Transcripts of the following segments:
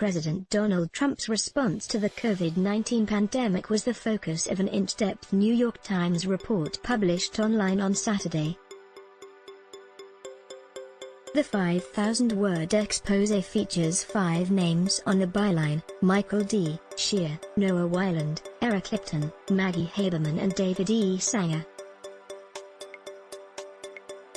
President Donald Trump's response to the COVID-19 pandemic was the focus of an in-depth New York Times report published online on Saturday. The 5,000-word exposé features 5 names on the byline: Michael D. Shear, Noah Weiland, Eric Lipton, Maggie Haberman and David E. Sanger.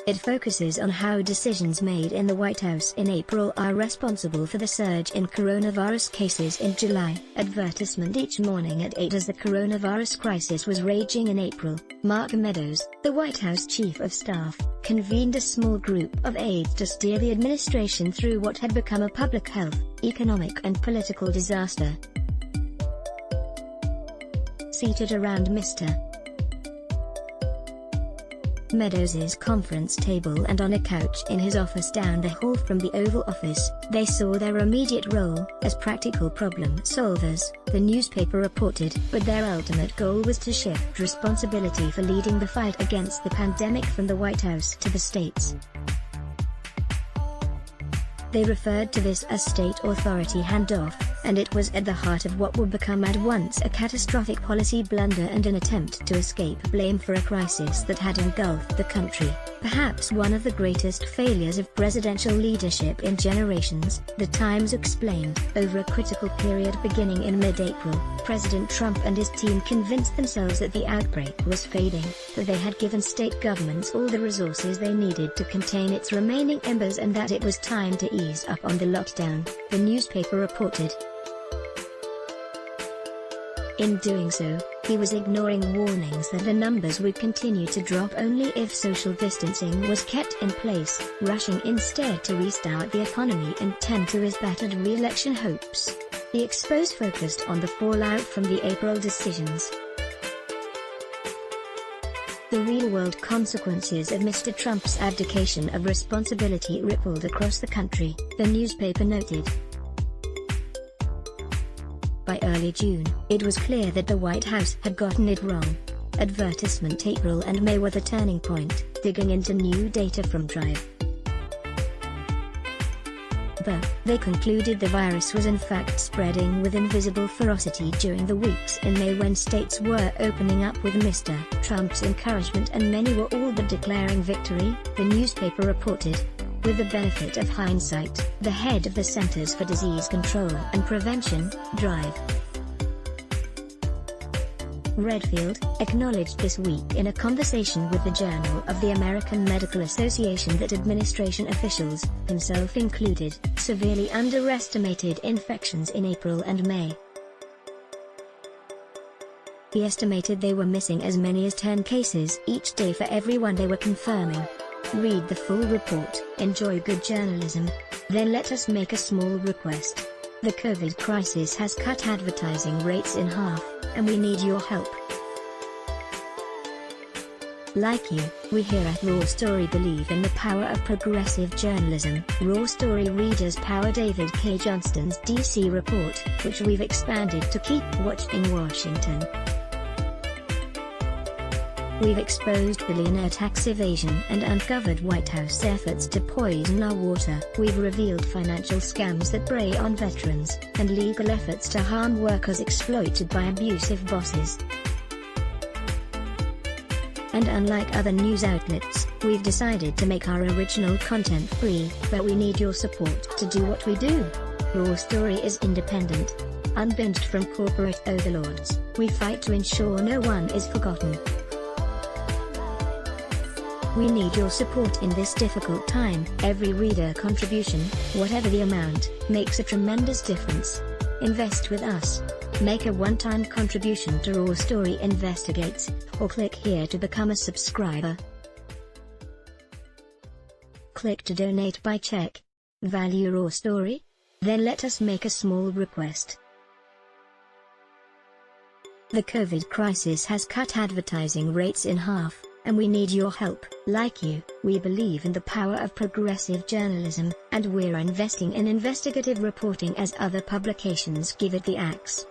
It focuses on how decisions made in the White House in April are responsible for the surge in coronavirus cases in July. Advertisement each morning at 8. As the coronavirus crisis was raging in April, Mark Meadows, the White House Chief of Staff, convened a small group of aides to steer the administration through what had become a public health, economic and political disaster. Seated around Mr. Meadows's conference table and on a couch in his office down the hall from the Oval Office, they saw their immediate role as practical problem solvers, the newspaper reported, but their ultimate goal was to shift responsibility for leading the fight against the pandemic from the White House to the states. They referred to this as state authority handoff, and it was at the heart of what would become at once a catastrophic policy blunder and an attempt to escape blame for a crisis that had engulfed the country, perhaps one of the greatest failures of presidential leadership in generations, the Times explained. Over a critical period beginning in mid-April, President Trump and his team convinced themselves that the outbreak was fading, that they had given state governments all the resources they needed to contain its remaining embers and that it was time to ease up on the lockdown, the newspaper reported. In doing so, he was ignoring warnings that the numbers would continue to drop only if social distancing was kept in place, rushing instead to restart the economy and tend to his battered re-election hopes. The expose focused on the fallout from the April decisions. The real-world consequences of Mr. Trump's abdication of responsibility rippled across the country, the newspaper noted. By early June, it was clear that the White House had gotten it wrong. Advertisement April and May were the turning point, digging into new data from Drive. They concluded the virus was in fact spreading with invisible ferocity during the weeks in May when states were opening up with Mr. Trump's encouragement and many were all but declaring victory, the newspaper reported. With the benefit of hindsight, the head of the Centers for Disease Control and Prevention, Drive, Redfield, acknowledged this week in a conversation with the Journal of the American Medical Association that administration officials, himself included, severely underestimated infections in April and May. He estimated they were missing as many as 10 cases each day for everyone they were confirming. Read the full report, enjoy good journalism. Then let us make a small request. The COVID crisis has cut advertising rates in half, and we need your help. Like you, we here at Raw Story believe in the power of progressive journalism. Raw Story readers power David K. Johnston's DC report, which we've expanded to keep watching Washington. We've exposed billionaire tax evasion and uncovered White House efforts to poison our water. We've revealed financial scams that prey on veterans, and legal efforts to harm workers exploited by abusive bosses. And unlike other news outlets, we've decided to make our original content free, but we need your support to do what we do. Raw Story is independent, unbinged from corporate overlords. We fight to ensure no one is forgotten. We need your support in this difficult time. Every reader contribution, whatever the amount, makes a tremendous difference. Invest with us. Make a one-time contribution to Raw Story Investigates, or click here to become a subscriber. Click to donate by check. Value Raw Story? Then let us make a small request. The COVID crisis has cut advertising rates in half, and we need your help. Like you, we believe in the power of progressive journalism, and we're investing in investigative reporting as other publications give it the axe.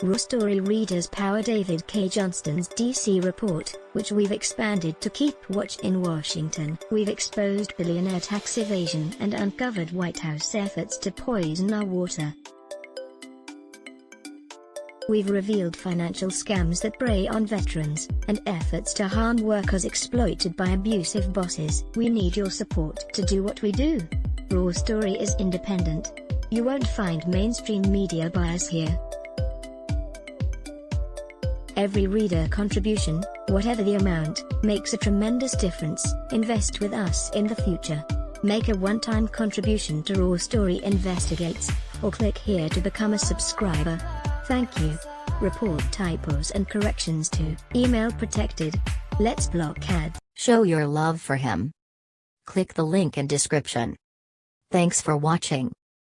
Raw Story readers power David K. Johnston's DC report, which we've expanded to keep watch in Washington. We've exposed billionaire tax evasion and uncovered White House efforts to poison our water. We've revealed financial scams that prey on veterans, and efforts to harm workers exploited by abusive bosses. We need your support to do what we do. Raw Story is independent. You won't find mainstream media bias here. Every reader contribution, whatever the amount, makes a tremendous difference. Invest with us in the future. Make a one-time contribution to Raw Story Investigates, or click here to become a subscriber. Thank you. Report typos and corrections to email protected. Let's block ads. Show your love for him. Click the link in description. Thanks for watching.